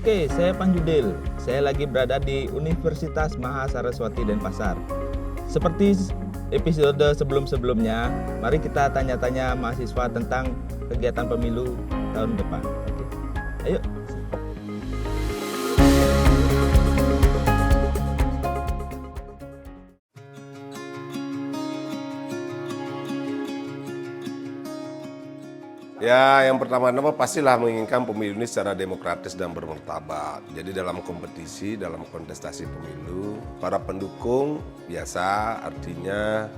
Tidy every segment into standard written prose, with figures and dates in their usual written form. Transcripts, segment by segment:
Oke, saya Panjudil. Saya lagi berada di Universitas Mahasaraswati Denpasar. Seperti episode sebelum-sebelumnya, mari kita tanya-tanya mahasiswa tentang kegiatan pemilu tahun depan. Oke, ayo. Ya, yang pertama-tama pastilah menginginkan pemilu ini secara demokratis dan bermartabat. Jadi dalam kompetisi, dalam kontestasi pemilu, para pendukung biasa artinya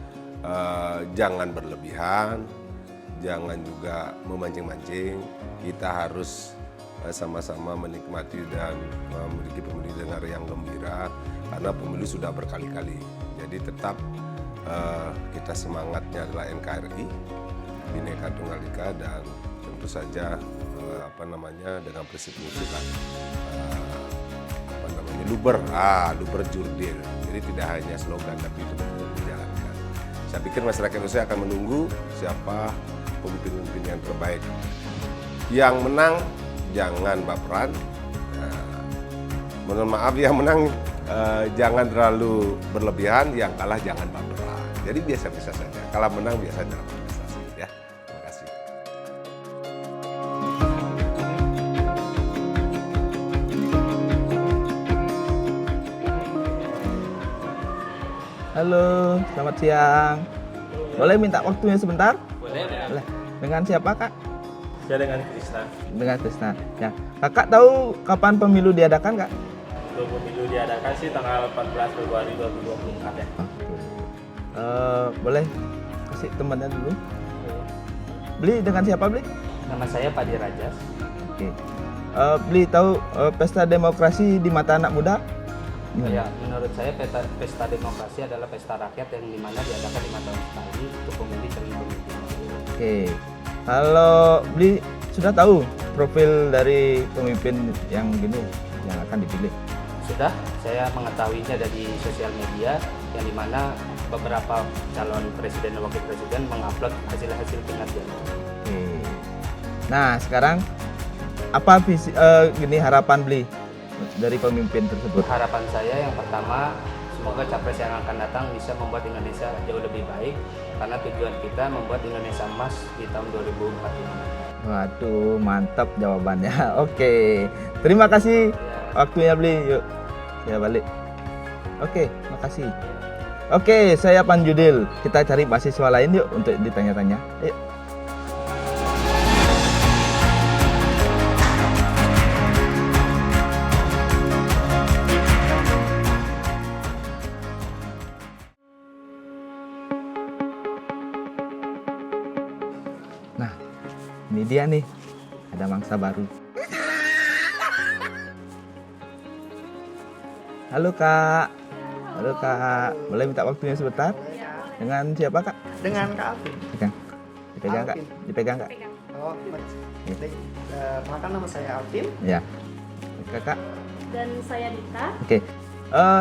jangan berlebihan, jangan juga memancing-mancing. Kita harus sama-sama menikmati dan memiliki pemilu dengan yang gembira karena pemilu sudah berkali-kali. Jadi tetap kita semangatnya adalah NKRI. Bhinneka Tunggal Ika, dan tentu saja dengan prinsip-prinsip luber jurdil. Jadi tidak hanya slogan tapi itu betul dijalankan. Saya pikir masyarakat Indonesia akan menunggu siapa pemimpin-pemimpin yang terbaik. Yang menang jangan baperan. Mohon maaf, yang menang jangan terlalu berlebihan, yang kalah jangan baperan. Jadi biasa-biasa saja. Kalah menang biasa dalam kontestasi ya. Terima kasih. Halo, selamat siang. Boleh minta waktunya sebentar? Boleh. Boleh. Dengan siapa, Kak? Saya dengan Krisna. Dengan Krisna. Ya. Kakak tahu kapan pemilu diadakan, Kak? Untuk pemilu diadakan sih tanggal 14 Februari 2024 ya. Oke. Boleh kasih temannya dulu. Beli dengan siapa, Beli? Nama saya Padi Rajas. Oke. Beli tahu pesta demokrasi di mata anak muda? Ya, menurut saya pesta demokrasi adalah pesta rakyat yang dimana diadakan 5 tahun sekali untuk memilih calon pemimpin. Oke. Kalau Beli sudah tahu profil dari pemimpin yang akan dipilih? Sudah, saya mengetahuinya dari sosial media yang dimana beberapa calon presiden dan wakil presiden mengupload hasil-hasil pengajian. Oke. Nah, sekarang apa harapan Beli dari pemimpin tersebut? Harapan saya yang pertama, semoga capres yang akan datang bisa membuat Indonesia jauh lebih baik karena tujuan kita membuat Indonesia emas di tahun 2045. Waduh, mantap jawabannya. Oke. Terima kasih waktunya Beli. Yuk, saya balik. Oke, makasih. Oke, saya Panjudil. Kita cari mahasiswa lain yuk untuk ditanya-tanya. Yuk. Nah, ini dia nih. Ada mangsa baru. Halo Kak. Halo Kak. Boleh minta waktunya sebentar? Dengan siapa Kak? Dengan Kak Alvin. Dipegang Kak. Dipegang Kak. Oh, perkenalkan nama saya Alvin. Ya. Kakak. Dan saya Dita. Oke.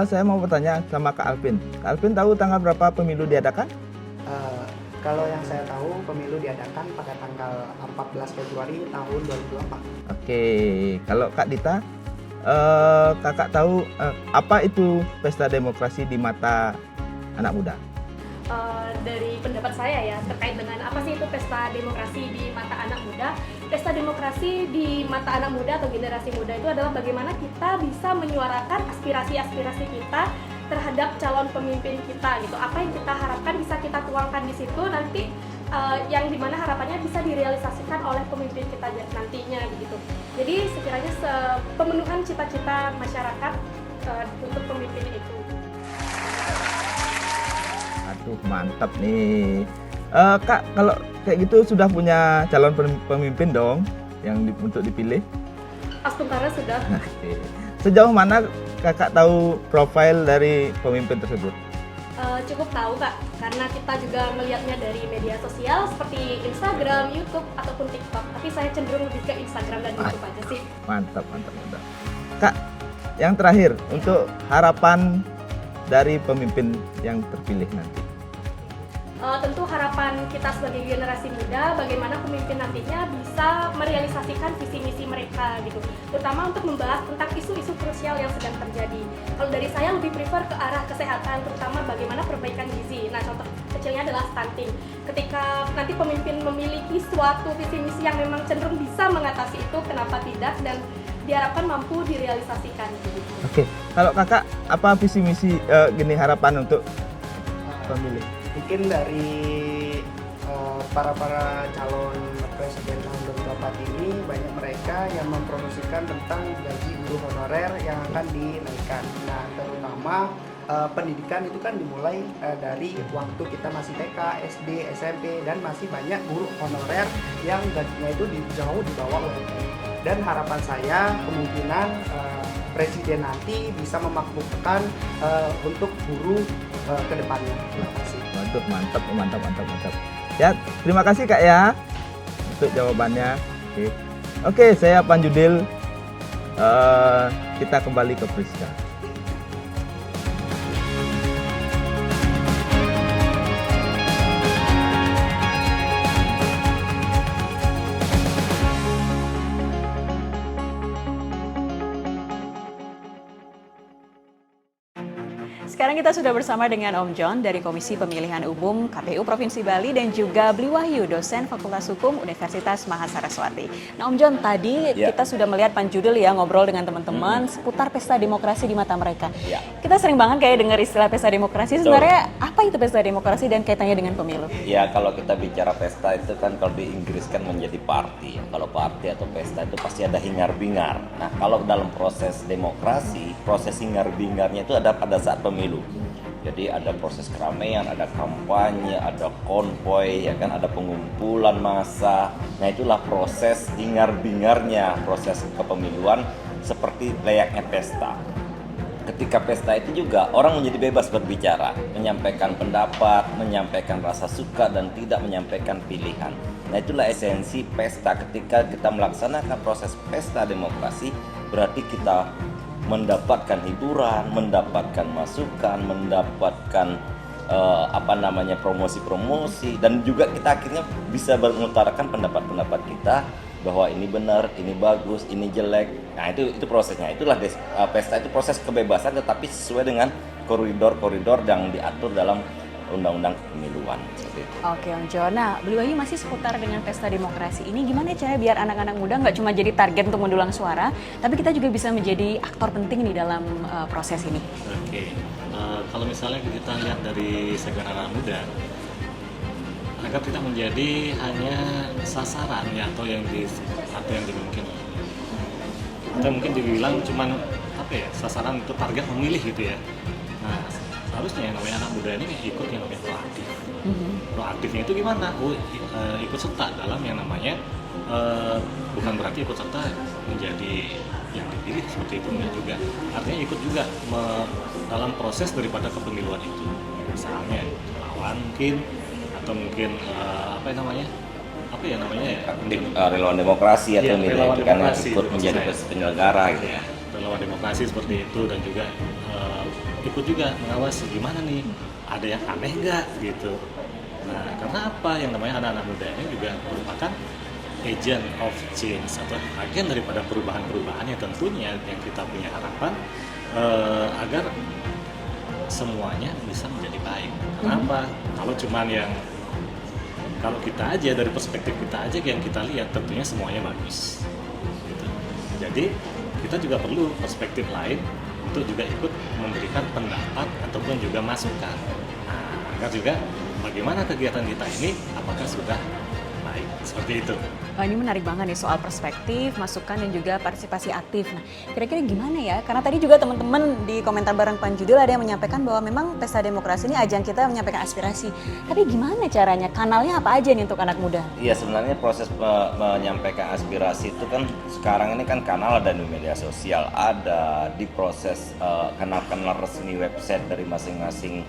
Saya mau bertanya sama Kak Alvin. Kak Alvin tahu tanggal berapa pemilu diadakan? Kalau yang saya tahu pemilu diadakan pada tanggal 14 Februari tahun 2024. Oke. Kalau Kak Dita, kakak tahu apa itu pesta demokrasi di mata anak muda? Dari pendapat saya ya terkait dengan apa sih itu pesta demokrasi di mata anak muda. Pesta demokrasi di mata anak muda atau generasi muda itu adalah bagaimana kita bisa menyuarakan aspirasi-aspirasi kita terhadap calon pemimpin kita gitu. Apa yang kita harapkan bisa kita tuangkan di situ nanti yang dimana harapannya bisa direalisasikan oleh pemimpin kita nantinya begitu. Jadi sekiranya pemenuhan cita-cita masyarakat untuk pemimpin itu. Aduh, mantap nih. Kak, kalau kayak gitu sudah punya calon pemimpin dong yang untuk dipilih? Astungkara sudah. Oke. Sejauh mana kakak tahu profil dari pemimpin tersebut? Cukup tahu Kak, karena kita juga melihatnya dari media sosial seperti Instagram, YouTube, ataupun TikTok. Tapi saya cenderung lebih ke Instagram dan YouTube aja sih. Mantap. Kak, yang terakhir untuk harapan dari pemimpin yang terpilih nanti. tentu harapan kita sebagai generasi muda bagaimana pemimpin nantinya bisa merealisasikan visi misi mereka gitu, terutama untuk membahas tentang isu-isu krusial yang sedang terjadi. Kalau dari saya lebih prefer ke arah kesehatan, terutama bagaimana perbaikan gizi. Nah, contoh kecilnya adalah stunting. Ketika nanti pemimpin memiliki suatu visi misi yang memang cenderung bisa mengatasi itu, kenapa tidak, dan diharapkan mampu direalisasikan gitu. Oke, kalau kakak apa visi misi gini harapan untuk pemilih? Mungkin dari para calon presiden tahun 2024 ini banyak mereka yang mempromosikan tentang gaji guru honorer yang akan dinaikkan. Nah, terutama pendidikan itu kan dimulai dari waktu kita masih TK, SD, SMP, dan masih banyak guru honorer yang gajinya itu jauh di bawah UMR. Dan harapan saya kemungkinan presiden nanti bisa memakmurkan untuk guru ke depannya. Terima kasih. Waduh, mantap. Ya, terima kasih Kak ya untuk jawabannya. Oke, saya Panjudil. Kita kembali ke Priska. Sekarang kita sudah bersama dengan Om John dari Komisi Pemilihan Umum KPU Provinsi Bali dan juga Bli Wahyu, dosen Fakultas Hukum Universitas Mahasaraswati. Nah Om John, tadi kita sudah melihat Panjudil ya ngobrol dengan teman-teman seputar pesta demokrasi di mata mereka. Kita sering banget kayak dengar istilah pesta demokrasi. Sebenarnya apa itu pesta demokrasi dan kaitannya dengan pemilu? Ya, kalau kita bicara pesta itu kan kalau di Inggris kan menjadi party. Kalau party atau pesta itu pasti ada hingar-bingar. Nah, kalau dalam proses demokrasi, proses hingar-bingarnya itu ada pada saat pemilu. Jadi ada proses keramaian, ada kampanye, ada konvoy, ya kan, ada pengumpulan massa. Nah, itulah proses hingar-bingarnya, proses kepemiluan seperti layaknya pesta. Ketika pesta itu juga orang menjadi bebas berbicara, menyampaikan pendapat, menyampaikan rasa suka dan tidak menyampaikan pilihan. Nah, itulah esensi pesta. Ketika kita melaksanakan proses pesta demokrasi, berarti kita mendapatkan hiburan, mendapatkan masukan, mendapatkan promosi-promosi, dan juga kita akhirnya bisa mengutarakan pendapat-pendapat kita bahwa ini benar, ini bagus, ini jelek. Nah, itu prosesnya. Itulah pesta itu proses kebebasan tetapi sesuai dengan koridor-koridor yang diatur dalam undang-undang kepemiluan. Oke Om John, nah Bli Wahyu masih seputar dengan pesta demokrasi ini, gimana cara biar anak-anak muda nggak cuma jadi target untuk mendulang suara, tapi kita juga bisa menjadi aktor penting di dalam proses ini? Oke, kalau misalnya kita lihat dari segmen anak muda, agar tidak menjadi hanya sasaran ya, atau yang dimungkin kita mungkin dibilang cuman sasaran untuk target memilih gitu ya. Nah, seharusnya yang namanya anak muda ini ikut yang namanya proaktif. Proaktifnya itu gimana? Ikut serta dalam yang namanya bukan berarti ikut serta menjadi yang dipilih seperti itu, enggak juga. Artinya ikut juga dalam proses daripada kepemiluan itu. Misalnya lawan mungkin, atau mungkin relawan demokrasi atau relawan kan demokrasi, ikut menjadi penyelenggara gitu ya. Relawan demokrasi seperti itu, dan juga ikut juga mengawasi gimana nih, ada yang aneh nggak gitu. Nah, karena apa, yang namanya anak-anak muda ini juga merupakan agent of change atau agen daripada perubahan-perubahan yang tentunya yang kita punya harapan agar semuanya bisa menjadi baik. Kenapa? Kalau kita aja dari perspektif kita aja yang kita lihat, tentunya semuanya bagus. Gitu. Jadi kita juga perlu perspektif lain untuk juga ikut memberikan pendapat ataupun juga masukan. Nah, agar juga bagaimana kegiatan kita ini apakah sudah baik, seperti itu. Oh, ini menarik banget nih soal perspektif, masukan dan juga partisipasi aktif. Nah, kira-kira gimana ya? Karena tadi juga teman-teman di komentar bareng Panjudil ada yang menyampaikan bahwa memang pesta demokrasi ini ajang kita menyampaikan aspirasi. Tapi gimana caranya? Kanalnya apa aja nih untuk anak muda? Iya, sebenarnya proses menyampaikan aspirasi itu kan sekarang ini kan kanal ada di media sosial, ada di proses kanal-kanal resmi website dari masing-masing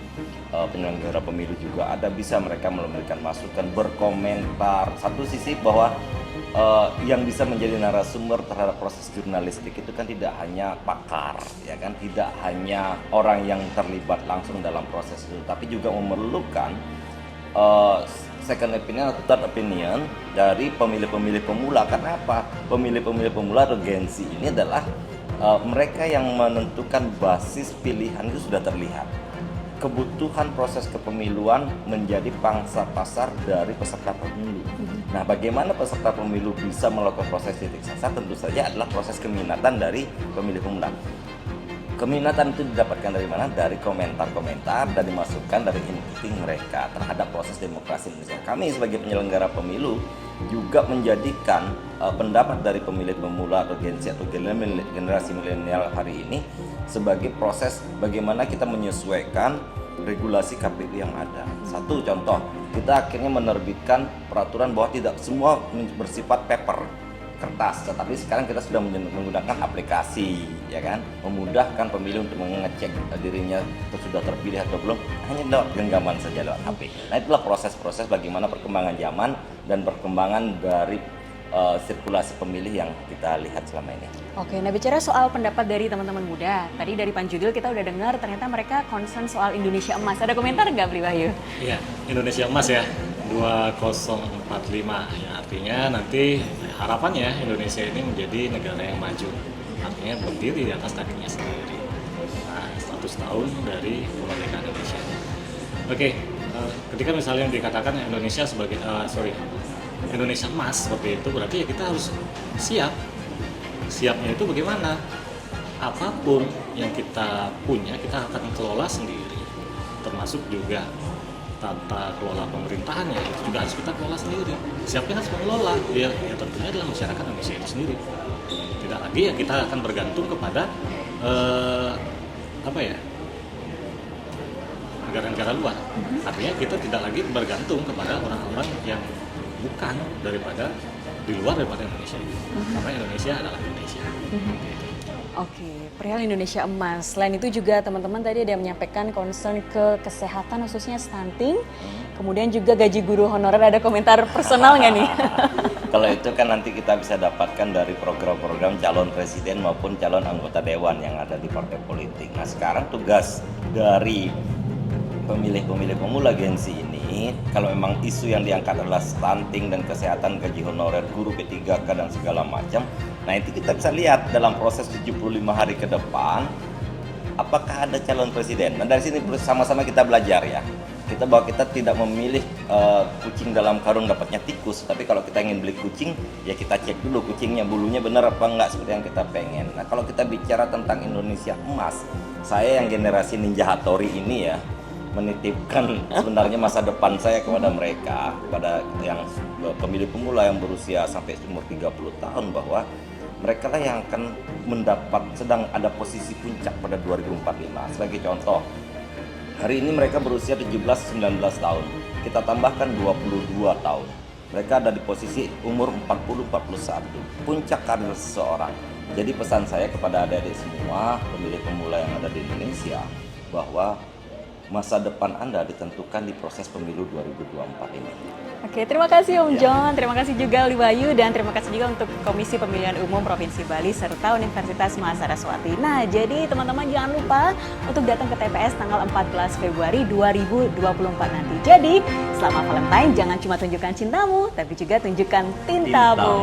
penyelenggara pemilu juga ada, bisa mereka memberikan masukan, berkomentar. Satu sisi bahwa yang bisa menjadi narasumber terhadap proses jurnalistik itu kan tidak hanya pakar, ya kan, tidak hanya orang yang terlibat langsung dalam proses itu, tapi juga memerlukan second opinion atau third opinion dari pemilih-pemilih pemula. Karena apa? Pemilih-pemilih pemula atau Gen Z ini adalah mereka yang menentukan basis pilihan itu sudah terlihat. Kebutuhan proses kepemiluan menjadi pangsa pasar dari peserta pemilu. Nah, bagaimana peserta pemilu bisa melakukan proses titik sasar? Tentu saja adalah proses keminatan dari pemilih pemula. Keminatan itu didapatkan dari mana? Dari komentar-komentar dan dimasukkan dari input mereka terhadap proses demokrasi Indonesia. Kami sebagai penyelenggara pemilu juga menjadikan pendapat dari pemilih pemula atau Gen Z atau generasi milenial hari ini sebagai proses bagaimana kita menyesuaikan regulasi KPU yang ada. Satu contoh, kita akhirnya menerbitkan peraturan bahwa tidak semua bersifat paper, kertas, tetapi sekarang kita sudah menggunakan aplikasi, ya kan, memudahkan pemilih untuk mengecek dirinya sudah terpilih atau belum hanya lewat genggaman saja lewat HP. Nah, itulah proses-proses bagaimana perkembangan zaman dan perkembangan dari sirkulasi pemilih yang kita lihat selama ini. Oke, nah bicara soal pendapat dari teman-teman muda, tadi dari Panjudil kita udah dengar ternyata mereka concern soal Indonesia Emas. Ada komentar nggak, Bli Wahyu? Iya, Indonesia Emas ya, 2045. Ya, artinya nanti harapannya Indonesia ini menjadi negara yang maju. Artinya berdiri di atas kakinya sendiri. Nah, 100 tahun dari kemerdekaan Indonesia. Oke, ketika misalnya dikatakan Indonesia sebagai, Indonesia Emas seperti itu, berarti ya kita harus siap. Siapnya itu bagaimana? Apapun yang kita punya kita akan kelola sendiri, termasuk juga tata kelola pemerintahannya itu juga harus kita kelola sendiri. Siapa yang harus mengelola? Ya tentunya adalah masyarakat Indonesia itu sendiri. Tidak lagi ya kita akan bergantung kepada negara-negara luar. Artinya kita tidak lagi bergantung kepada orang-orang yang bukan di luar daripada Indonesia. Karena Indonesia adalah Indonesia. Oke, perihal Indonesia Emas. Selain itu juga teman-teman tadi ada yang menyampaikan concern ke kesehatan khususnya stunting. Kemudian juga gaji guru honorer, ada komentar personal nggak nih? Kalau itu kan nanti kita bisa dapatkan dari program-program calon presiden maupun calon anggota dewan yang ada di partai politik. Nah, sekarang tugas dari pemilih-pemilih pemula Gen Z ini, kalau memang isu yang diangkat adalah stunting dan kesehatan, gaji honorer guru, P3K dan segala macam, nah itu kita bisa lihat dalam proses 75 hari ke depan apakah ada calon presiden. Nah, dari sini sama-sama kita belajar ya. Bahwa kita tidak memilih kucing dalam karung dapatnya tikus, tapi kalau kita ingin beli kucing ya kita cek dulu kucingnya bulunya benar apa enggak seperti yang kita pengen. Nah, kalau kita bicara tentang Indonesia Emas, saya yang generasi Ninja Hattori ini ya menitipkan sebenarnya masa depan saya kepada mereka, kepada yang pemilih pemula yang berusia sampai umur 30 tahun, bahwa mereka lah yang akan sedang ada posisi puncak pada 2045. Sebagai contoh, hari ini mereka berusia 17-19 tahun, kita tambahkan 22 tahun, mereka ada di posisi umur 40-41, puncak karir seseorang. Jadi pesan saya kepada adik-adik semua pemilih pemula yang ada di Indonesia, bahwa masa depan Anda ditentukan di proses pemilu 2024 ini. Oke, terima kasih Om John, terima kasih juga Bli Wahyu, dan terima kasih juga untuk Komisi Pemilihan Umum Provinsi Bali serta Universitas Mahasaraswati. Nah, jadi teman-teman jangan lupa untuk datang ke TPS tanggal 14 Februari 2024 nanti. Jadi, selama Valentine jangan cuma tunjukkan cintamu, tapi juga tunjukkan tintamu.